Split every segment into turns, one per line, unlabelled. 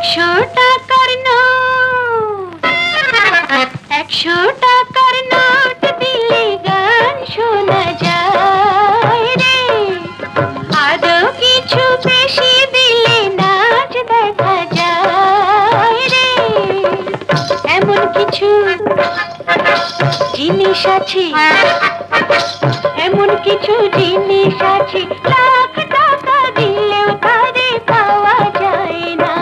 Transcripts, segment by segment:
100 টাকার নোট 100 টাকার নোট দিলে গান শোনা যায় রে আরো কিছু বেশি দিলে নাচ দেখা যায় রে এমন কিছু জিনিস আছে এমন কিছু জিনিস আছে লাখ টাকা দিলেও তারে পাওয়া যায় না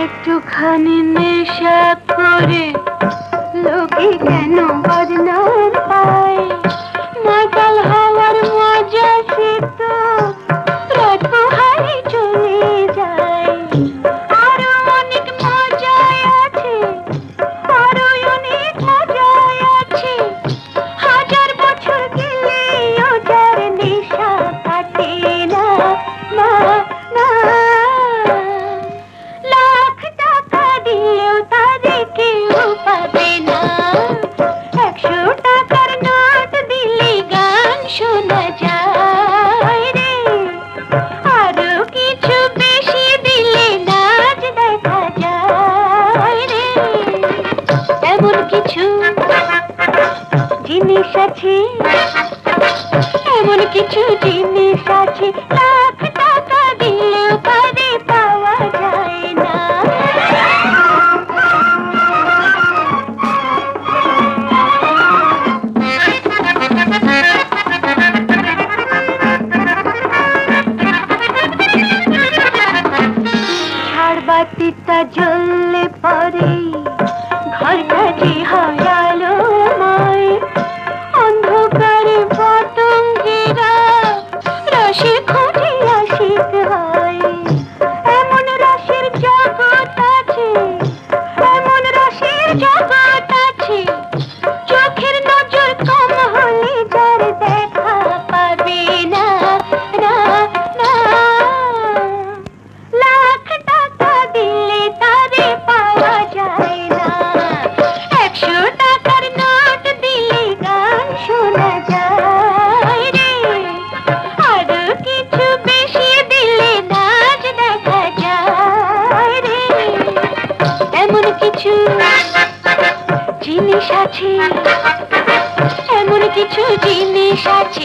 একটুখানি নেশা করে লোকে কেন বদনাম পায় মাতাল হওয়ার মজা সে তো রাত পোহারে চলে যায় আরো অনেক মজায় আছে আরো অনেক মজায় আছে হাজার বছর গেলেও যার নেশা কাটে না না না লাখ টাকা দিলেও তারে কেউ পাবে না 100 টাকার নোট দিলে গান শোনা যায় রে আরো কিছু বেশি দিলে নাচ দেখা যায় রে এমন কিছু জিনিস আছে এমন কিছু জিনিস আছে লাখ টাকা দিলেও তারে পাওয়া যায় না ঝাড়বাতিটা জ্বললে পরে ঘরটা যে হয় আলোময় অন্ধকারে পতঙ্গেরা রসে খোঁজে আশিক হয় এমন রসের জগৎ আছে এমন রসের জগৎ আছে চোখের নজর কম হলে যার দেখা পাবে না না না লাখ টাকা দিলে তারে পাওয়া যায় না 100 টাকার নোট দিলে গান শোনা যায় রে আরো কিছু বেশি দিলে নাচ দেখা যায় রে এমন কিছু জিনিস আছে এমন কিছু জিনিস আছে